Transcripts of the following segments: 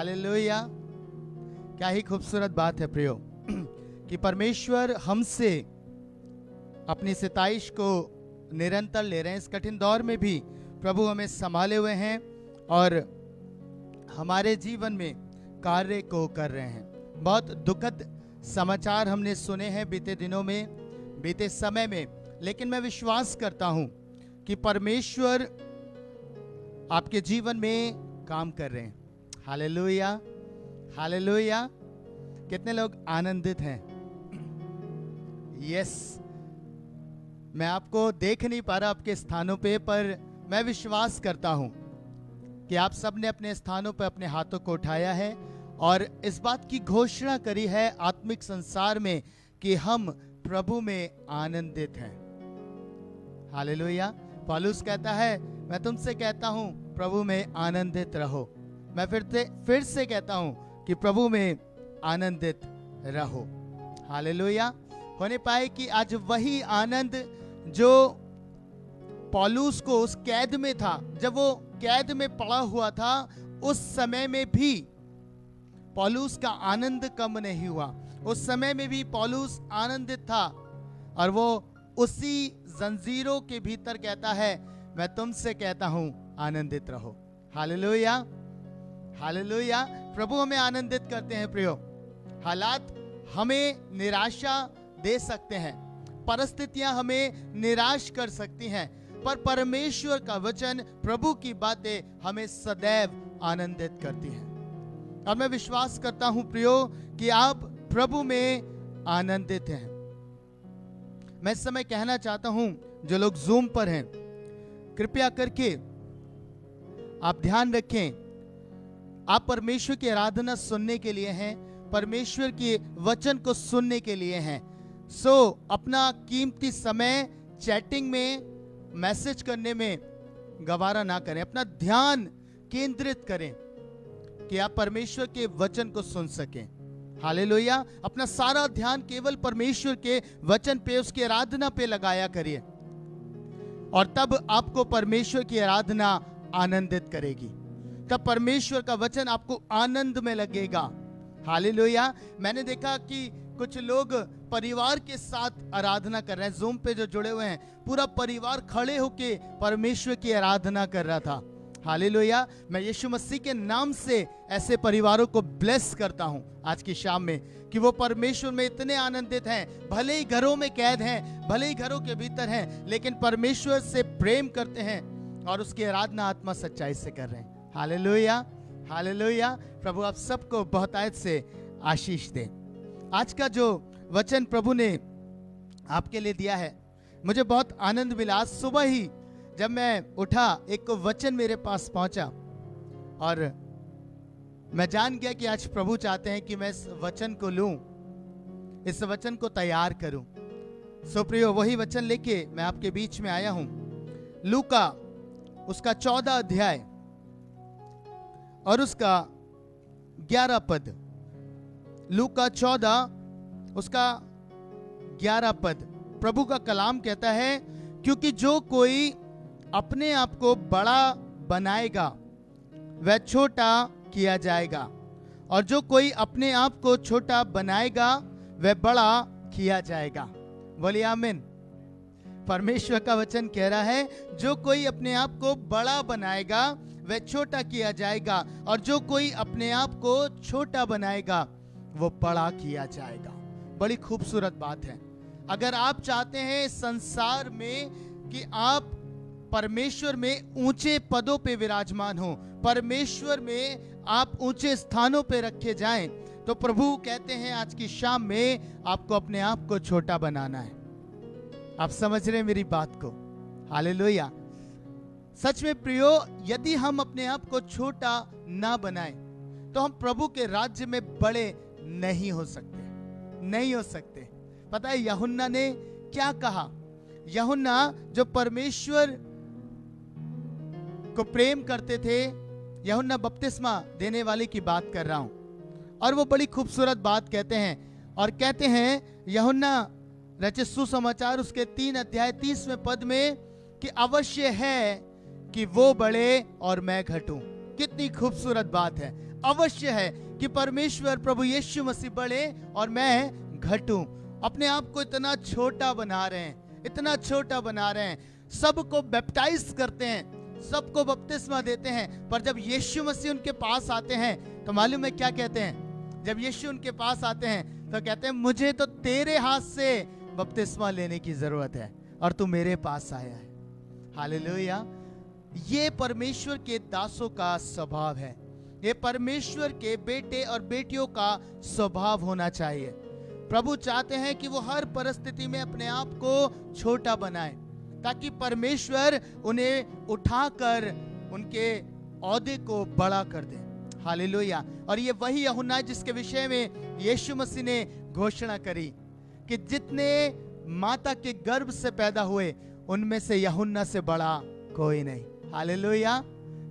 Hallelujah. क्या ही खूबसूरत बात है प्रियो कि परमेश्वर हमसे अपनी सिताइश को निरंतर ले रहे हैं। इस कठिन दौर में भी प्रभु हमें संभाले हुए हैं और हमारे जीवन में कार्य को कर रहे हैं। बहुत दुखद समाचार हमने सुने हैं बीते दिनों में, बीते समय में, लेकिन मैं विश्वास करता हूं कि परमेश्वर आपके जीवन में काम कर रहे हैं। Hallelujah, hallelujah. कितने लोग आनंदित हैं? यस, मैं आपको देख नहीं पा रहा आपके स्थानों पे, पर मैं विश्वास करता हूं कि आप सब ने अपने स्थानों पर अपने हाथों को उठाया है और इस बात की घोषणा करी है आत्मिक संसार में कि हम प्रभु में आनंदित हैं। हालेलुया। पौलुस कहता है, मैं तुमसे कहता हूं प्रभु में आनंदित रहो। मैं फिर से कहता हूं कि प्रभु में आनंदित रहो। हालेलुया। होने पाए कि आज वही आनंद जो पौलुस को उस कैद में था, जब वो कैद में पड़ा हुआ था, उस समय में भी पौलुस का आनंद कम नहीं हुआ। उस समय में भी पौलुस आनंदित था और वो उसी जंजीरों के भीतर कहता है, मैं तुमसे कहता हूं आनंदित रहो। Hallelujah, hallelujah. प्रभु हमें आनंदित करते हैं प्रियो। हालात हमें निराशा दे सकते हैं, परिस्थितियां हमें निराश कर सकती हैं, पर परमेश्वर का वचन, प्रभु की बातें हमें सदैव आनंदित करती हैं। और मैं विश्वास करता हूं प्रियो कि आप प्रभु में आनंदित हैं। मैं इस समय कहना चाहता हूं, जो लोग जूम पर हैं, कृपया करके आप ध्यान रखें, आप परमेश्वर की आराधना सुनने के लिए हैं, परमेश्वर के वचन को सुनने के लिए हैं। सो अपना कीमती समय चैटिंग में, मैसेज करने में गवारा ना करें। अपना ध्यान केंद्रित करें कि आप परमेश्वर के वचन को सुन सकें। हालेलुया। अपना सारा ध्यान केवल परमेश्वर के वचन पे, उसकी आराधना पे लगाया करिए और तब आपको परमेश्वर की आराधना आनंदित करेगी। तब परमेश्वर का वचन आपको आनंद में लगेगा। हालेलुया। मैंने देखा कि कुछ लोग परिवार के साथ आराधना कर रहे हैं। जूम पे जो जुड़े हुए हैं, पूरा परिवार खड़े होके परमेश्वर की आराधना कर रहा था। हालेलुया। मैं यीशु मसीह के नाम से ऐसे परिवारों को ब्लेस करता हूं आज की शाम में कि वो परमेश्वर में इतने आनंदित हैं, भले ही घरों में कैद हैं, भले ही घरों के भीतर हैं, लेकिन परमेश्वर से प्रेम करते हैं और उसकी आराधना आत्मा सच्चाई से कर रहे हैं। Hallelujah, hallelujah. प्रभु आप सबको बहुतायत से आशीष दे। आज का जो वचन प्रभु ने आपके लिए दिया है, मुझे बहुत आनंद मिला। सुबह ही जब मैं उठा, एक वचन मेरे पास पहुंचा और मैं जान गया कि आज प्रभु चाहते हैं कि मैं इस वचन को लूं, इस वचन को तैयार करूं। सो प्रियो, वही वचन लेके मैं आपके बीच में आया हूं। लूका उसका 14 अध्याय और उसका 11 पद। लूका 14 उसका 11 पद। प्रभु का कलाम कहता है, क्योंकि जो कोई अपने आप को बड़ा बनाएगा वह छोटा किया जाएगा, और जो कोई अपने आप को छोटा बनाएगा वह बड़ा किया जाएगा। बोलिए आमीन। परमेश्वर का वचन कह रहा है, जो कोई अपने आप को बड़ा बनाएगा वह छोटा किया जाएगा, और जो कोई अपने आप को छोटा बनाएगा वो बड़ा किया जाएगा। बड़ी खूबसूरत बात है। अगर आप चाहते हैं संसार में कि आप परमेश्वर में ऊंचे पदों पे विराजमान हो, परमेश्वर में आप ऊंचे स्थानों पे रखे जाएं, तो प्रभु कहते हैं आज की शाम में आपको अपने आप को छोटा बनाना है। आप समझ रहे हैं मेरी बात को? हालेलुया। सच में प्रियो, यदि हम अपने आप को छोटा ना बनाएं तो हम प्रभु के राज्य में बड़े नहीं हो सकते, नहीं हो सकते। पता है यूहन्ना ने क्या कहा? यूहन्ना जो परमेश्वर को प्रेम करते थे, यूहन्ना बपतिस्मा देने वाले की बात कर रहा हूं, और वो बड़ी खूबसूरत बात कहते हैं। और कहते हैं यूहन्ना रचित सुसमाचार उसके 3 अध्याय 30वें पद में कि अवश्य है कि वो बढ़े और मैं घटूं। कितनी खूबसूरत बात है। अवश्य है कि परमेश्वर प्रभु यीशु मसीह बढ़े और मैं घटूं। अपने आप को इतना छोटा बना रहे हैं, इतना छोटा बना रहे हैं। सबको बैप्टाइज करते हैं, सबको बपतिस्मा देते हैं, पर जब यीशु मसीह उनके पास आते हैं तो मालूम है क्या कहते हैं? जब यीशु उनके पास आते हैं तो कहते हैं मुझे तो तेरे हाथ से बपतिस्मा लेने की जरूरत है और तू मेरे पास आया है। हालेलुया। ये परमेश्वर के दासों का स्वभाव है, ये परमेश्वर के बेटे और बेटियों का स्वभाव होना चाहिए। प्रभु चाहते हैं कि वो हर परिस्थिति में अपने आप को छोटा बनाए ताकि परमेश्वर उन्हें उठाकर उनके औहदे को बड़ा कर दे। हालेलुया। और ये वही यूहन्ना है जिसके विषय में यीशु मसीह ने घोषणा करी कि जितने माता के गर्भ से पैदा हुए उनमें से यूहन्ना से बड़ा कोई नहीं। हालेलुया।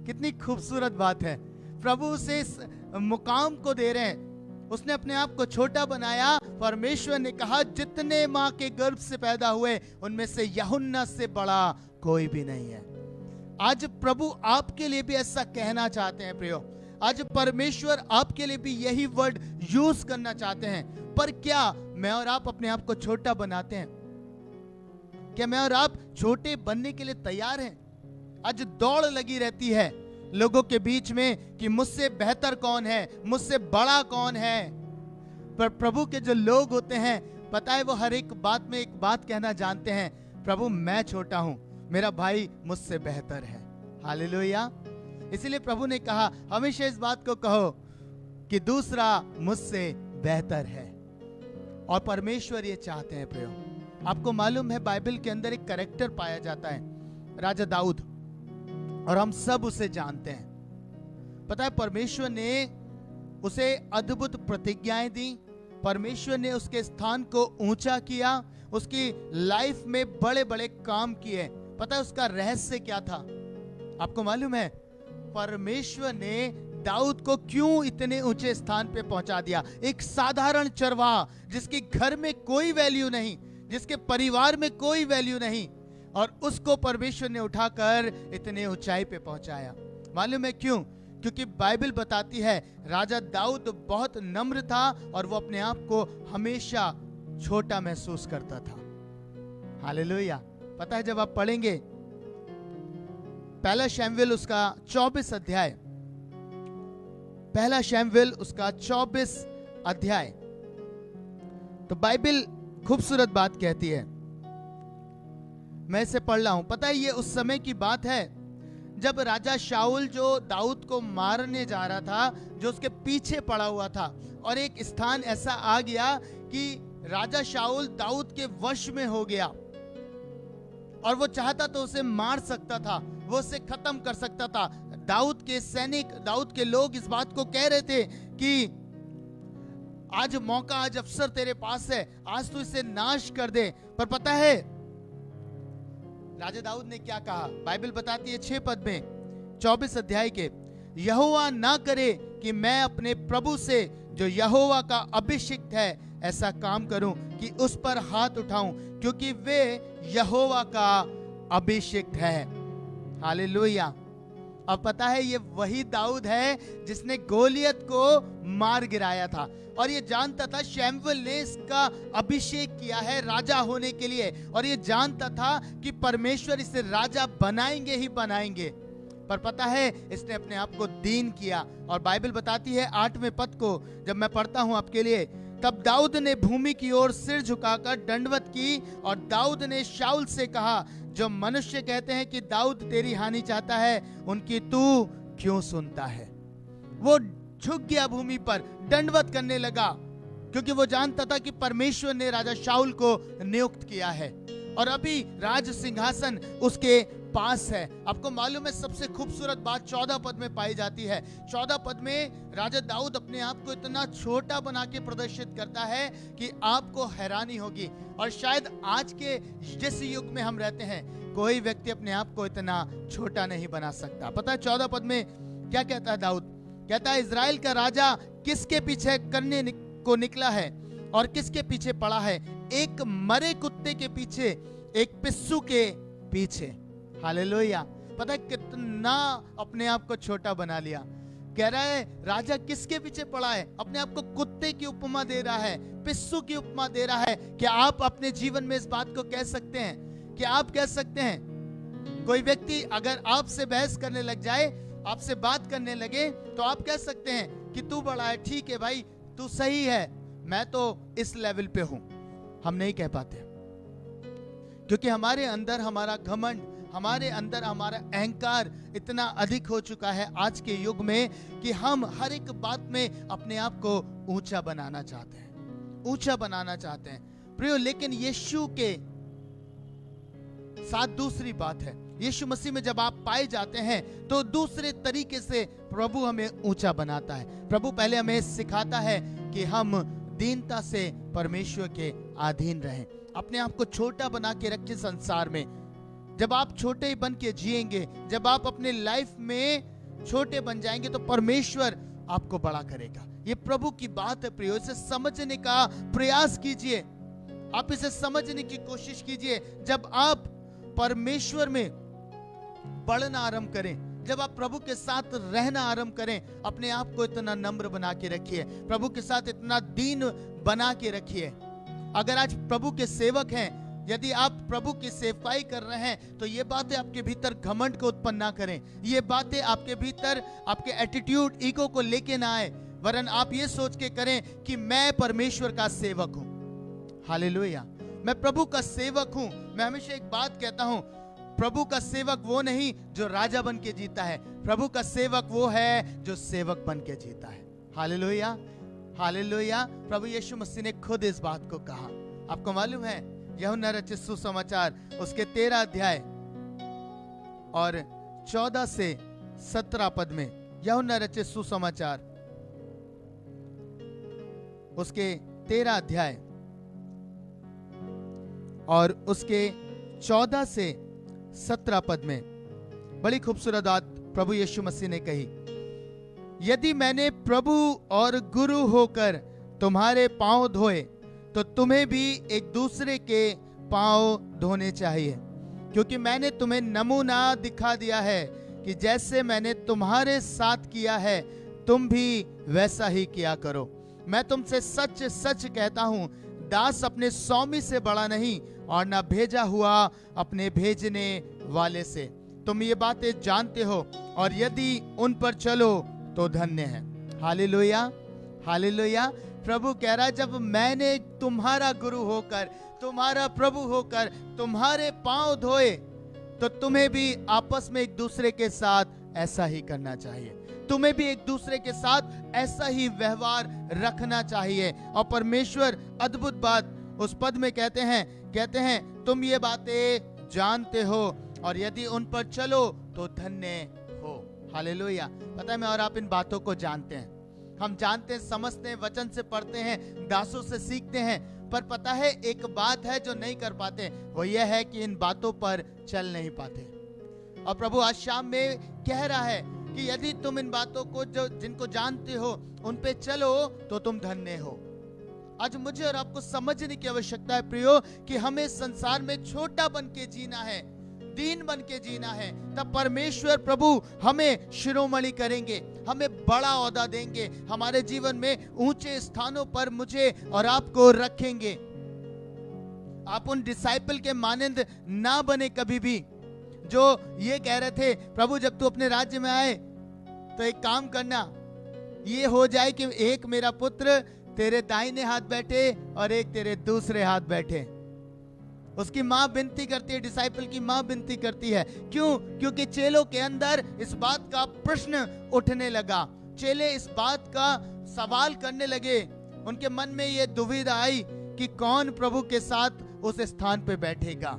कितनी खूबसूरत बात है। प्रभु उसे इस मुकाम को दे रहे हैं, उसने अपने आप को छोटा बनाया। परमेश्वर ने कहा जितने माँ के गर्भ से पैदा हुए उनमें से यूहन्ना से बड़ा कोई भी नहीं है। आज प्रभु आपके लिए भी ऐसा कहना चाहते हैं प्रियो। आज परमेश्वर आपके लिए भी यही वर्ड यूज करना चाहते हैं। पर क्या मैं और आप अपने आप को छोटा बनाते हैं? क्या मैं और आप छोटे बनने के लिए तैयार हैं? आज दौड़ लगी रहती है लोगों के बीच में कि मुझसे बेहतर कौन है, मुझसे बड़ा कौन है। पर प्रभु के जो लोग होते हैं, पता है वो हर एक बात में एक बात कहना जानते हैं, प्रभु मैं छोटा हूं, मेरा भाई मुझसे बेहतर है। हालेलुया। इसीलिए प्रभु ने कहा हमेशा इस बात को कहो कि दूसरा मुझसे बेहतर है। और परमेश्वर ये चाहते हैं प्रियो। आपको मालूम है बाइबल के अंदर एक कैरेक्टर पाया जाता है, राजा दाऊद, और हम सब उसे जानते हैं। पता है परमेश्वर ने उसे अद्भुत प्रतिज्ञाएं दी, परमेश्वर ने उसके स्थान को ऊंचा किया, उसकी लाइफ में बड़े बड़े काम किए। पता है उसका रहस्य क्या था? आपको मालूम है परमेश्वर ने दाऊद को क्यों इतने ऊंचे स्थान पे पहुंचा दिया? एक साधारण चरवाहा जिसके घर में कोई वैल्यू नहीं, जिसके परिवार में कोई वैल्यू नहीं, और उसको परमेश्वर ने उठाकर इतने ऊंचाई पे पहुंचाया। मालूम है क्यों? क्योंकि बाइबल बताती है राजा दाऊद बहुत नम्र था और वो अपने आप को हमेशा छोटा महसूस करता था। हालेलुया। पता है जब आप पढ़ेंगे पहला शमूएल उसका 24 अध्याय, पहला शमूएल उसका 24 अध्याय, तो बाइबल खूबसूरत बात कहती है। मैं इसे पढ़ रहा हूं। पता है ये उस समय की बात है जब राजा शाऊल जो दाऊद को मारने जा रहा था, जो उसके पीछे पड़ा हुआ था, और एक स्थान ऐसा आ गया कि राजा शाऊल दाऊद के वश में हो गया और वो चाहता तो उसे मार सकता था, वो उसे खत्म कर सकता था। दाऊद के सैनिक, दाऊद के लोग इस बात को कह रहे थे कि आज मौका, आज अवसर तेरे पास है, आज तू इसे नाश कर दे। पर पता है राजा दाऊद ने क्या कहा? बाइबल बताती है 6 पद में 24 अध्याय के, यहोवा ना करे कि मैं अपने प्रभु से जो यहोवा का अभिषिक्त है ऐसा काम करूं कि उस पर हाथ उठाऊं, क्योंकि वे यहोवा का अभिषिक्त है। हालेलुया। अब पता है ये वही दाऊद है जिसने गोलियत को मार गिराया था, और ये जानता था शमूएल ने इसका अभिषेक किया है राजा होने के लिए, और ये जानता था कि परमेश्वर इसे राजा बनाएंगे ही बनाएंगे। पर पता है इसने अपने आप को दीन किया, और बाइबल बताती है 8वें पद को जब मैं पढ़ता हूं आपके लिए, तब दाऊद ने भूमि की ओर सिर झुकाकर दंडवत की, और दाऊद ने शाऊल से कहा, जो मनुष्य कहते हैं कि दाऊद तेरी हानि चाहता है, उनकी तू क्यों सुनता है? वो झुक गया भूमि पर, दंडवत करने लगा, क्योंकि वो जानता था कि परमेश्वर ने राजा शाऊल को नियुक्त किया है और अभी राज सिंहासन उसके पास है। आपको मालूम है सबसे खूबसूरत बात 14 पद में पाई जाती है। 14 पद में राजा दाऊद अपने आप को इतना छोटा बना के प्रदर्शित करता है कि आपको हैरानी होगी, और शायद आज के जिस युग में हम रहते हैं कोई व्यक्ति अपने आप को इतना छोटा नहीं बना सकता। पता है 14 पद में क्या कहता है दाऊद? कहता है इजराइल का राजा किसके पीछे करने को निकला है और किसके पीछे पड़ा है? एक मरे कुत्ते के पीछे, एक पिस्सू के पीछे। हालेलुया। पता है कितना अपने आप को छोटा बना लिया, कह रहा है राजा किसके पीछे पड़ा है, अपने आप को कुत्ते की उपमा दे रहा है, पिस्सू की उपमा दे रहा है। क्या आप अपने जीवन में इस बात को कह सकते हैं? क्या आप कह सकते हैं? कोई व्यक्ति अगर आपसे बहस करने लग जाए, आपसे बात करने लगे, तो आप कह सकते हैं कि तू बड़ा है, ठीक है भाई, तू सही है, मैं तो इस लेवल पे हूं। हम नहीं कह पाते, क्योंकि हमारे अंदर हमारा घमंड, हमारे अंदर हमारा अहंकार इतना अधिक हो चुका है आज के युग में कि हम हर एक बात में अपने आप को ऊंचा बनाना चाहते हैं, ऊंचा बनाना चाहते हैं प्रियो। लेकिन यीशु के साथ दूसरी बात है, यीशु मसीह में जब आप पाए जाते हैं तो दूसरे तरीके से प्रभु हमें ऊंचा बनाता है। प्रभु पहले हमें सिखाता है कि हम दीनता से परमेश्वर के अधीन रहें, अपने आप को छोटा बना के रखें संसार में। जब आप छोटे ही बन के जिएंगे, जब आप अपने लाइफ में छोटे बन जाएंगे, तो परमेश्वर आपको बड़ा करेगा। ये प्रभु की बात है प्रियो, इसे समझने का प्रयास कीजिए, आप इसे समझने की कोशिश कीजिए। जब आप परमेश्वर में बढ़ना आरंभ करें, जब आप प्रभु के साथ रहना आरंभ करें, अपने आप को इतना नम्र बना के रखिए, प्रभु के साथ इतना दीन बना के रखिए। अगर आज प्रभु के सेवक हैं, यदि आप प्रभु की सेवकाई कर रहे हैं, तो ये बातें आपके भीतर घमंड को उत्पन्न ना करें, ये बातें आपके भीतर आपके एटीट्यूड, ईगो को लेके ना आए, वरन आप ये सोच के करें कि मैं परमेश्वर का सेवक हूं। हालेलुया, मैं प्रभु का सेवक हूं। मैं हमेशा एक बात कहता हूं, प्रभु का सेवक वो नहीं जो राजा बन के जीता है, प्रभु का सेवक वो है जो सेवक बन के जीता है। Hallelujah, hallelujah. प्रभु यीशु मसीह ने खुद इस बात को कहा। आपको मालूम है, यूहन्ना रचित सुसमाचार उसके 13 अध्याय और 14 से 17 पद में, यूहन्ना रचित सुसमाचार उसके 13 अध्याय और उसके 14 से 17 पद में बड़ी खूबसूरत बात प्रभु यीशु मसीह ने कही। यदि मैंने प्रभु और गुरु होकर तुम्हारे पांव धोए, तो तुम्हें भी एक दूसरे के पांव धोने चाहिए, क्योंकि मैंने तुम्हें नमूना दिखा दिया है कि जैसे मैंने तुम्हारे साथ किया है, तुम भी वैसा ही किया करो। मैं तुमसे सच सच कहता हूं, दास अपने स्वामी से बड़ा नहीं, और न भेजा हुआ अपने भेजने वाले से। तुम ये बातें जानते हो, और यदि उन पर चलो तो धन्य है। Hallelujah, hallelujah. प्रभु कह रहा है, जब मैंने तुम्हारा गुरु होकर, तुम्हारा प्रभु होकर तुम्हारे पांव धोए, तो तुम्हें भी आपस में एक दूसरे के साथ ऐसा ही करना चाहिए, तुम्हें भी एक दूसरे के साथ ऐसा ही व्यवहार रखना चाहिए। और परमेश्वर अद्भुत बात उस पद में कहते हैं तुम ये बातें जानते हो, और यदि उन पर चलो तो धन्य हो। हालेलुया। पता है, मैं और आप इन बातों को जानते हैं, हम जानते हैं, समझते हैं, वचन से पढ़ते हैं, दासों से सीखते हैं, पर पता है एक बात है जो नहीं कर पाते, वो यह है कि इन बातों पर चल नहीं पाते। और प्रभु आज शाम में कह रहा है कि यदि तुम इन बातों को जो जिनको जानते हो उन पे चलो तो तुम धन्य हो। आज मुझे और आपको समझने की आवश्यकता है प्रियो, कि हमें संसार में छोटा बन के जीना है, दीन बन के जीना है, तब परमेश्वर प्रभु हमें शिरोमणि करेंगे, हमें बड़ा ओहदा देंगे, हमारे जीवन में ऊंचे स्थानों पर मुझे और आपको रखेंगे। आप उन डिसाइपल के मानंद ना बने कभी भी, जो ये कह रहे थे, प्रभु जब तू अपने राज्य में आए तो एक काम करना, ये हो जाए कि एक मेरा पुत्र तेरे दाहिने हाथ बैठे और एक तेरे दूसरे हाथ बैठे। उसकी मां विनती करती है, डिसाइपल की मां विनती करती है। क्यों? क्योंकि चेलों के अंदर इस बात का प्रश्न उठने लगा, चेले इस बात का सवाल करने लगे, उनके मन में यह दुविधा आई कि कौन प्रभु के साथ उस स्थान पे बैठेगा।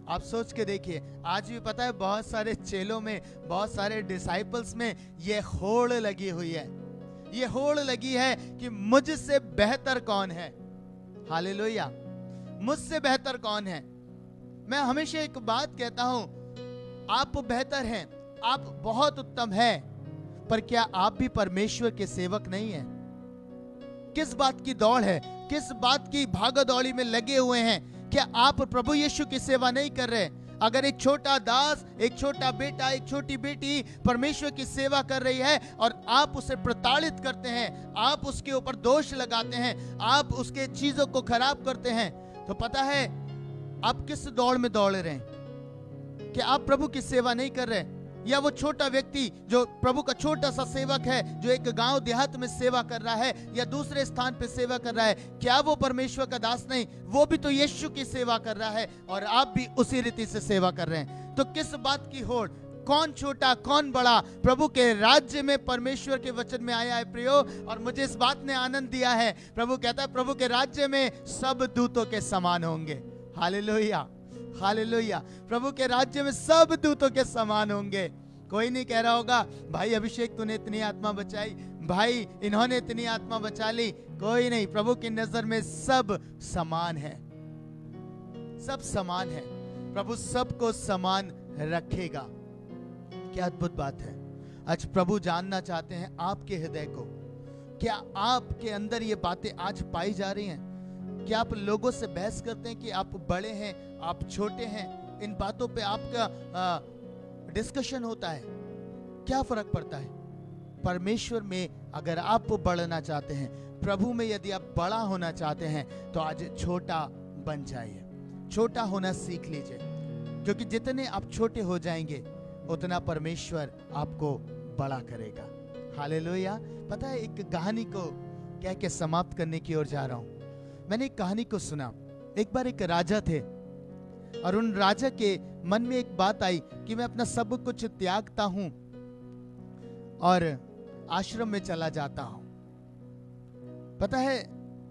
आप सोच के देखिए, आज भी पता है बहुत सारे चेलों में, बहुत सारे डिसाइपल्स में ये होड़ लगी हुई है, ये होड़ लगी है कि मुझसे बेहतर कौन है। हालेलुया, मुझसे बेहतर कौन है। मैं हमेशा एक बात कहता हूं, आप बेहतर हैं, आप बहुत उत्तम हैं, पर क्या आप भी परमेश्वर के सेवक नहीं हैं? किस बात की दौड़ है, किस बात की भागदौड़ी में लगे हुए हैं? क्या आप प्रभु यीशु की सेवा नहीं कर रहे? अगर एक छोटा दास, एक छोटा बेटा, एक छोटी बेटी परमेश्वर की सेवा कर रही है और आप उसे प्रताड़ित करते हैं, आप उसके ऊपर दोष लगाते हैं, आप उसके चीजों को खराब करते हैं, तो पता है आप किस दौड़ में दौड़ रहे हैं कि आप प्रभु की सेवा नहीं कर रहे। या वो छोटा व्यक्ति जो प्रभु का छोटा सा सेवक है, जो एक गांव देहात में सेवा कर रहा है या दूसरे स्थान पे सेवा कर रहा है, क्या वो परमेश्वर का दास नहीं? वो भी तो यीशु की सेवा कर रहा है और आप भी उसी रीति से सेवा कर रहे हैं। तो किस बात की होड़? कौन छोटा कौन बड़ा? प्रभु के राज्य में परमेश्वर के वचन में आया है प्रियो, और मुझे इस बात ने आनंद दिया है। प्रभु कहता है प्रभु के राज्य में सब दूतों के समान होंगे। Hallelujah, hallelujah. प्रभु के राज्य में सब दूतों के समान होंगे। कोई नहीं कह रहा होगा भाई अभिषेक तूने इतनी आत्मा बचाई, भाई इन्होंने इतनी आत्मा बचा ली। कोई नहीं, प्रभु की नजर में सब समान है, सब समान है। प्रभु सबको समान रखेगा। क्या अद्भुत बात है। आज प्रभु जानना चाहते हैं आपके हृदय को। क्या आपके अंदर ये बातें आज पाई जा रही हैं? क्या आप लोगों से बहस करते हैं कि आप बड़े हैं, आप छोटे हैं? इन बातों पे आपका डिस्कशन होता है। क्या फर्क पड़ता है? परमेश्वर में अगर आप बढ़ना चाहते हैं, प्रभु में यदि आप बड़ा होना चाहते हैं, तो आज छोटा बन जाइए, छोटा होना सीख लीजिए, क्योंकि जितने आप छोटे हो जाएंगे उतना परमेश्वर आपको बड़ा करेगा। हालेलुया। पता है, एक कहानी को कह के समाप्त करने की ओर जा रहा हूं। मैंने एक कहानी को सुना। एक बार एक राजा थे और उन राजा के मन में एक बात आई कि मैं अपना सब कुछ त्यागता हूं और आश्रम में चला जाता हूं। पता है,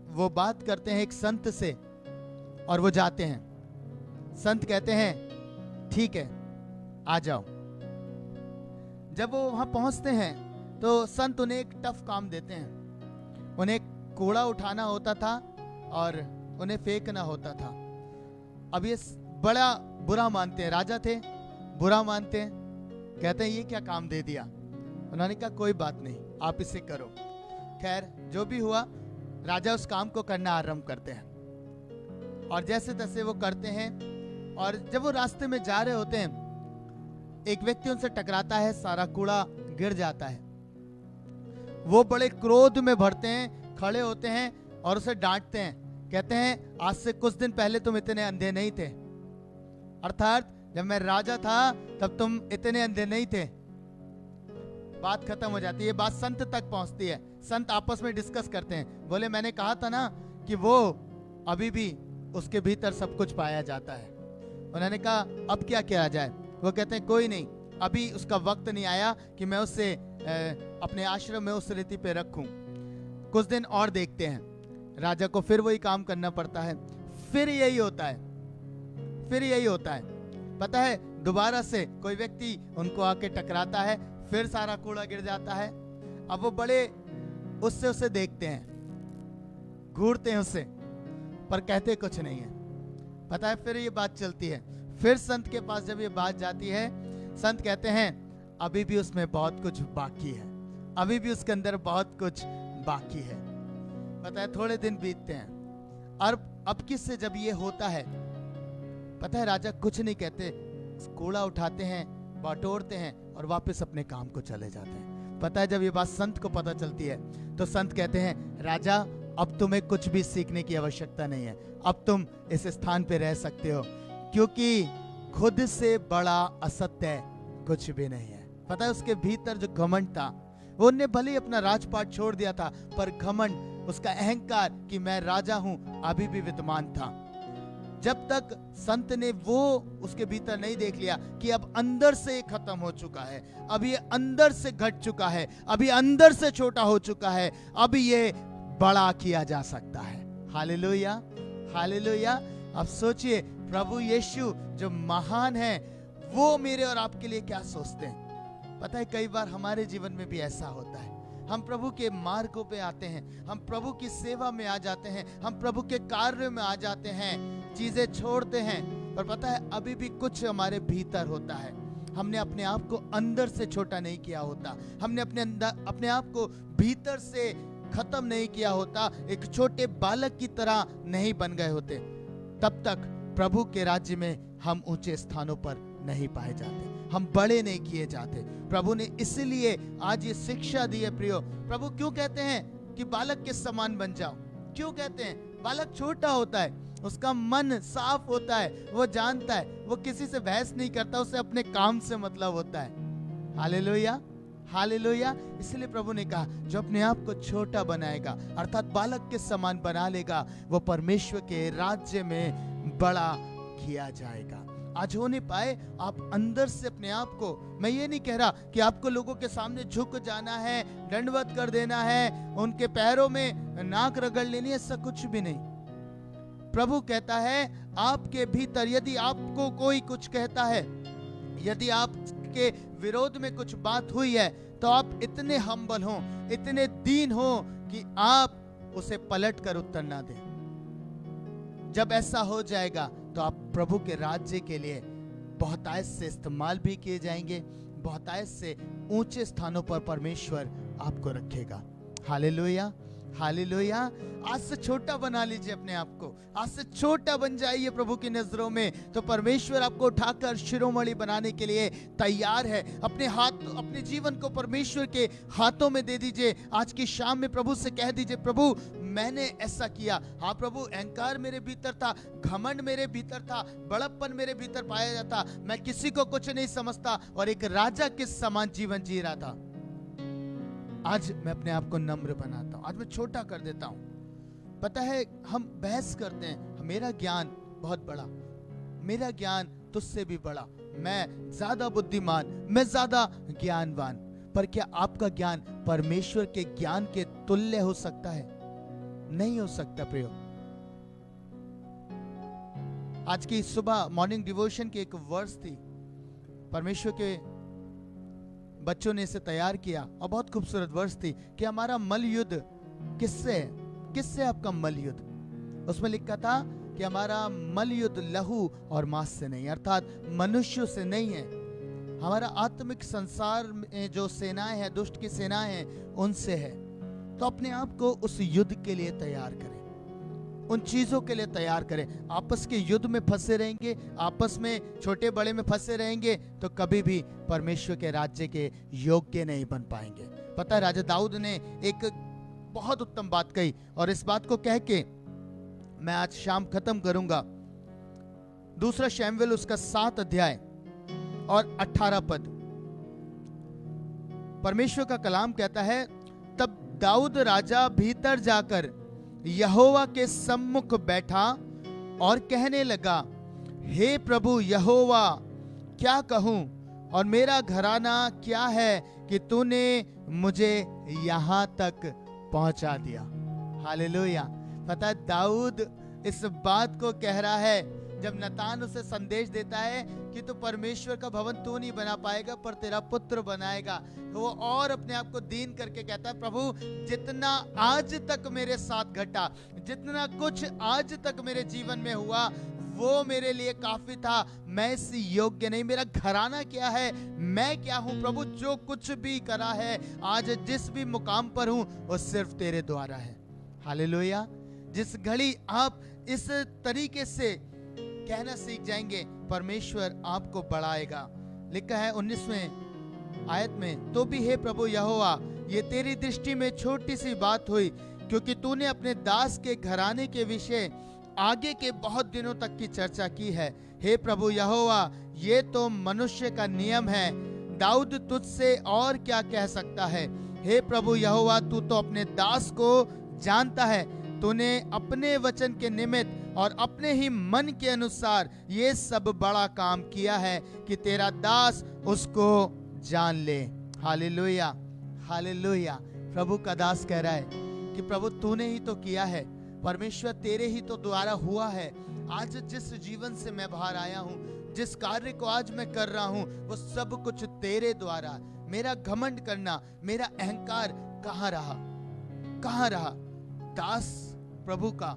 वो बात करते हैं एक संत से और वो जाते हैं। संत कहते हैं ठीक है आ जाओ। जब वो वहां पहुंचते हैं तो संत उन्हें एक टफ काम देते हैं। उन्हें कूड़ा उठाना होता था और उन्हें फेंकना होता था। अब ये बड़ा बुरा मानते हैं, राजा थे, बुरा मानते हैं। कहते हैं ये क्या काम दे दिया। उन्होंने कहा कोई बात नहीं, आप इसे करो। खैर जो भी हुआ, राजा उस काम को करना आरंभ करते हैं और जैसे तैसे वो करते हैं। और जब वो रास्ते में जा रहे होते हैं, एक व्यक्ति उनसे टकराता है, सारा कूड़ा गिर जाता है। वो बड़े क्रोध में भरते हैं, खड़े होते हैं और उसे डांटते हैं। कहते हैं आज से कुछ दिन पहले तुम इतने अंधे नहीं थे, अर्थात जब मैं राजा था तब तुम इतने अंधे नहीं थे। बात खत्म हो जाती है। बात संत तक पहुंचती है। संत आपस में डिस्कस करते हैं। बोले मैंने कहा था ना कि वो अभी भी उसके भीतर सब कुछ पाया जाता है। उन्होंने कहा अब क्या किया जाए? वो कहते हैं कोई नहीं, अभी उसका वक्त नहीं आया कि मैं उसे अपने आश्रम में उस रीति पे रखूं। कुछ दिन और देखते हैं। राजा को फिर वही काम करना पड़ता है। फिर यही होता है, फिर यही होता है। पता है, दोबारा से कोई व्यक्ति उनको आके टकराता है, फिर सारा कूड़ा गिर जाता है। अब वो बड़े उससे उसे देखते हैं, घूरते हैं उससे, पर कहते कुछ नहीं है। पता है, फिर ये बात चलती है। फिर संत के पास जब ये बात जाती है, संत कहते हैं अभी भी उसमें बहुत कुछ बाकी है, अभी भी उसके अंदर बहुत कुछ बाकी है। पता है, थोड़े दिन बीतते हैं और अब किससे जब ये होता है, पता है राजा कुछ नहीं कहते, कूड़ा उठाते हैं, बटोरते हैं और वापस अपने काम को चले जाते हैं। पता है, जब ये बात संत को पता चलती है तो संत कहते हैं राजा अब तुम्हें कुछ भी सीखने की आवश्यकता नहीं है, अब तुम इस स्थान पे रह सकते हो, क्योंकि खुद से बड़ा असत्य कुछ भी नहीं है। पता है, उसके भीतर जो घमंड था, वो ने भले ही अपना राजपाट छोड़ दिया था, पर घमंड, उसका अहंकार कि मैं राजा हूं, अभी भी विद्यमान था। जब तक संत ने वो उसके भीतर नहीं देख लिया कि अब अंदर से खत्म हो चुका है, अब ये अंदर से घट चुका है, अभी अंदर से छोटा हो चुका है, अब ये बड़ा किया जा सकता है। Hallelujah, hallelujah. अब सोचिए, प्रभु यीशु जो महान है, वो मेरे और आपके लिए क्या सोचते हैं। पता है, कई बार हमारे जीवन में भी ऐसा होता है। हम प्रभु के मार्गों पे आते हैं, हम प्रभु की सेवा में आ जाते हैं, हम प्रभु के कार्य में आ जाते हैं, चीजें छोड़ते हैं, पर पता है अभी भी कुछ हमारे भीतर होता है। हमने अपने आप को अंदर से छोटा नहीं किया होता, हमने अपने आप को भीतर से खत्म नहीं किया होता, एक छोटे बालक की तरह नहीं बन गए होते। तब तक प्रभु के राज्य में हम ऊंचे स्थानों पर नहीं पाए जाते, हम बड़े नहीं किए जाते। प्रभु ने इसलिए आज ये शिक्षा दी है प्रियो। प्रभु क्यों कहते हैं कि बालक के समान बन जाओ? क्यों कहते हैं? बालक छोटा होता है, उसका मन साफ होता है, वो जानता है, वो किसी से बहस नहीं करता, उसे अपने काम से मतलब होता है। Hallelujah, hallelujah. इसलिए प्रभु ने कहा जो अपने आप को छोटा बनाएगा अर्थात बालक के समान बना लेगा, वो परमेश्वर के राज्य में बड़ा किया जाएगा। आज हो नहीं पाए आप अंदर से अपने आप को, मैं ये नहीं कह रहा कि आपको लोगों के सामने झुक जाना है, दंडवत कर देना है, उनके पैरों में नाक रगड़ लेनी है, ऐसा कुछ भी नहीं। प्रभु कहता है आपके भीतर यदि आपको कोई कुछ कहता है, यदि आपके विरोध में कुछ बात हुई है, तो आप इतने हम्बल हो, इतने दीन हो कि आप उसे पलट कर उत्तर ना दें। जब ऐसा हो जाएगा तो आप प्रभु के राज्य के लिए बहुतायत से इस्तेमाल भी किए जाएंगे, बहुतायत से ऊंचे स्थानों पर परमेश्वर आपको रखेगा। Hallelujah, hallelujah. आज से छोटा बना लीजिए अपने आप को, आज से छोटा बन जाइए प्रभु की नजरों में, तो परमेश्वर आपको उठाकर शिरोमणि बनाने के लिए तैयार है। अपने हाथ, अपने जीवन को परमेश्वर के हाथों में दे दीजिए। आज की शाम में प्रभु से कह दीजिए, प्रभु मैंने ऐसा किया। हाँ प्रभु, अहंकार मेरे भीतर था, घमंड मेरे भीतर था, बड़प्पन मेरे भीतर पाया जाता, मैं किसी को कुछ नहीं समझता और एक राजा के समान जीवन जी रहा था। आज मैं अपने आप को नम्र बनाता हूं, आज मैं छोटा कर देता हूं। पता है हम बहस करते हैं, मेरा ज्ञान बहुत बड़ा, मेरा ज्ञान तुझसे भी बड़ा, मैं ज्यादा बुद्धिमान, मैं ज्यादा ज्ञानवान। पर क्या आपका ज्ञान परमेश्वर के ज्ञान के तुल्य हो सकता है? नहीं हो सकता प्रियो। आज की सुबह मॉर्निंग डिवोशन की एक वर्स थी, परमेश्वर के बच्चों ने इसे तैयार किया और बहुत खूबसूरत वर्स थी कि हमारा मल युद्ध किससे है? किससे आपका मल युद्ध? उसमें लिखा था कि हमारा मल युद्ध लहू और मांस से नहीं, अर्थात मनुष्यों से नहीं है, हमारा आत्मिक संसार में जो सेनाएं हैं, दुष्ट की सेनाएं हैं, उनसे है। तो अपने आप को उस युद्ध के लिए तैयार करें, उन चीजों के लिए तैयार करें। आपस के युद्ध में फंसे रहेंगे, आपस में छोटे बड़े में फंसे रहेंगे, तो कभी भी परमेश्वर के राज्य के योग्य नहीं बन पाएंगे। पता है राजा दाऊद ने एक बहुत उत्तम बात कही, और इस बात को कह के मैं आज शाम खत्म करूंगा। दूसरा शमूएल उसका 7 अध्याय और 18 पद, परमेश्वर का कलाम कहता है, तब दाऊद राजा भीतर जाकर यहोवा के सम्मुख बैठा और कहने लगा, हे प्रभु यहोवा, क्या कहूं और मेरा घराना क्या है कि तूने मुझे यहां तक पहुंचा दिया। हालेलुया। पता है दाऊद इस बात को कह रहा है जब नतान उसे संदेश देता है कि तू परमेश्वर का भवन तू नहीं बना पाएगा पर तेरा पुत्र बनाएगा, तो वो और अपने आप को दीन करके कहता है, प्रभु जितना आज तक मेरे साथ घटा, जितना कुछ आज तक मेरे जीवन में हुआ, वो मेरे लिए काफी था, मैं इस योग्य नहीं। मेरा घराना क्या है, मैं क्या हूं प्रभु? जो कुछ भी करा है, आज जिस भी मुकाम पर हूं, वो सिर्फ तेरे द्वारा है। हालेलुया। जिस घड़ी आप इस तरीके से कहना सीख जाएंगे, परमेश्वर आपको बढ़ाएगा। लिखा है 19वें आयत में, तो भी हे प्रभु यहोवा, ये तेरी दृष्टि में छोटी सी बात हुई, क्योंकि तूने अपने दास के घराने के विषय आगे के बहुत दिनों तक की चर्चा की है। हे प्रभु यहोवा, ये तो मनुष्य का नियम है, दाऊद तुझसे और क्या कह सकता है? हे प्रभु यहोवा, तू तो अपने दास को जानता है, तूने अपने वचन के निमित्त और अपने ही मन के अनुसार ये सब बड़ा काम किया है कि तेरा दास उसको जान ले। Hallelujah, hallelujah. प्रभु का दास कह रहा है कि प्रभु तूने ही तो किया है, परमेश्वर तेरे ही तो द्वारा हुआ है। आज जिस जीवन से मैं बाहर आया हूँ, जिस कार्य को आज मैं कर रहा हूँ, वो सब कुछ तेरे द्वारा। मेरा घमंड करना, मेरा अहंकार कहाँ रहा? कहाँ रहा? दास प्रभु का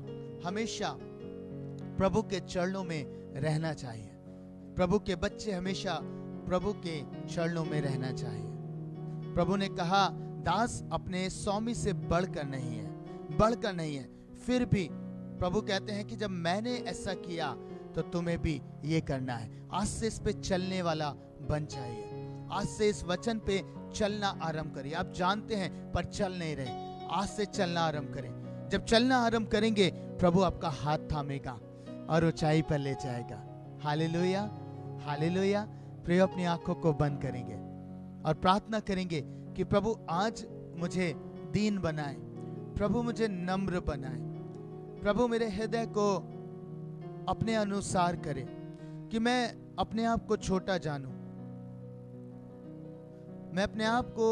हमेशा प्रभु के चरणों में रहना चाहिए। प्रभु के बच्चे हमेशा प्रभु के चरणों में रहना चाहिए। प्रभु ने कहा, दास अपने स्वामी से बढ़कर नहीं है, बढ़कर नहीं है। फिर भी प्रभु कहते हैं कि जब मैंने ऐसा किया तो तुम्हें भी ये करना है। आज से इस पे चलने वाला बन जाइए। आज से इस वचन पे चलना आरंभ करिए। आप जानते हैं पर चल नहीं रहे, आज से चलना आरंभ करें। जब चलना आरंभ करेंगे, प्रभु आपका हाथ थामेगा और ऊंचाई पर ले जाएगा। Hallelujah, hallelujah. प्रिय, अपनी आंखों को बंद करेंगे और प्रार्थना करेंगे कि प्रभु आज मुझे दीन बनाए, प्रभु मुझे नम्र बनाए, प्रभु मेरे हृदय को अपने अनुसार करे कि मैं अपने आप को छोटा जानूं, मैं अपने आप को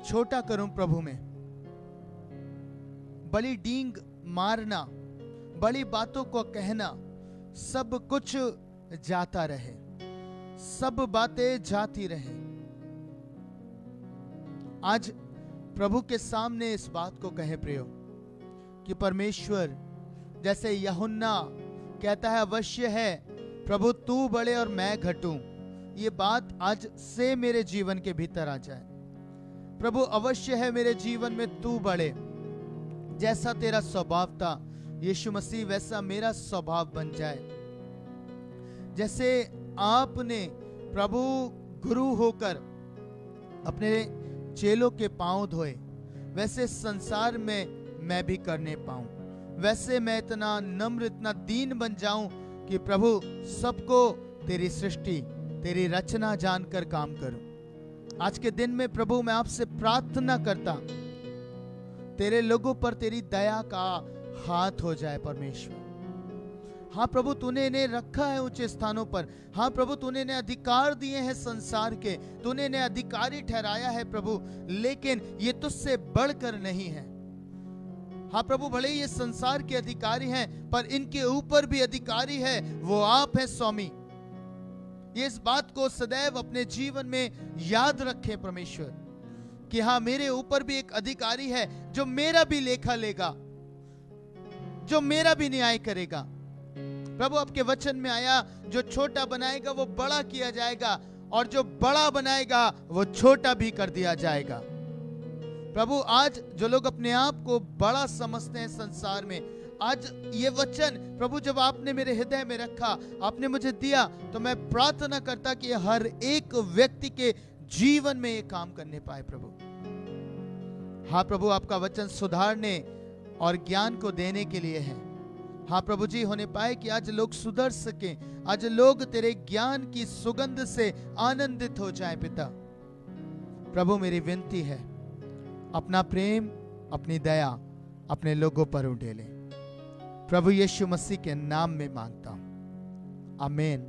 छोटा करूं प्रभु में। बड़ी डींग मारना, बड़ी बातों को कहना, सब कुछ जाता रहे, सब बातें जाती रहे। आज प्रभु के सामने इस बात को कहे प्रियो कि परमेश्वर, जैसे यूहन्ना कहता है अवश्य है प्रभु तू बढ़े और मैं घटूं, ये बात आज से मेरे जीवन के भीतर आ जाए। प्रभु अवश्य है मेरे जीवन में तू बढ़े, जैसा तेरा स्वभाव था यीशु मसीह वैसा मेरा स्वभाव बन जाए। जैसे आपने प्रभु गुरु होकर अपने चेलों के पांव धोए, वैसे संसार में मैं भी करने पाऊं। वैसे मैं इतना नम्र, इतना दीन बन जाऊं कि प्रभु सबको तेरी सृष्टि, तेरी रचना जानकर काम करूं। आज के दिन में प्रभु मैं आपसे प्रार्थना करता, तेरे लोगों पर तेरी दया का हाथ हो जाए परमेश्वर। हाँ प्रभु, तूने इन्हें रखा है ऊंचे स्थानों पर। हाँ प्रभु, तूने इन्हें अधिकार दिए हैं संसार के, तूने इन्हें अधिकारी ठहराया है प्रभु, लेकिन ये तुझसे बढ़कर नहीं है। हाँ प्रभु, भले ही ये संसार के अधिकारी हैं, पर इनके ऊपर भी अधिकारी है वो आप हैं स्वामी। ये इस बात को सदैव अपने जीवन में याद रखें परमेश्वर कि हाँ मेरे ऊपर भी एक अधिकारी है जो मेरा भी लेखा लेगा, जो मेरा भी न्याय करेगा। प्रभु आपके वचन में आया, जो छोटा बनाएगा वो बड़ा किया जाएगा, और जो बड़ा बनाएगा वो छोटा भी कर दिया जाएगा। प्रभु आज जो लोग अपने आप को बड़ा समझते हैं संसार में, आज ये वचन प्रभु जब आपने मेरे हृदय में रखा, आपने मुझे दिया, तो मैं प्रार्थना करता कि हर एक व्यक्ति के जीवन में ये काम करने पाए प्रभु। हाँ प्रभु, आपका वचन सुधारने और ज्ञान को देने के लिए है। हाँ प्रभु जी, होने पाए कि आज लोग सुधर सके, आज लोग तेरे ज्ञान की सुगंध से आनंदित हो जाए। पिता प्रभु, मेरी विनती है, अपना प्रेम, अपनी दया अपने लोगों पर उड़ेले। प्रभु यीशु मसीह के नाम में मांगता हूं, आमीन।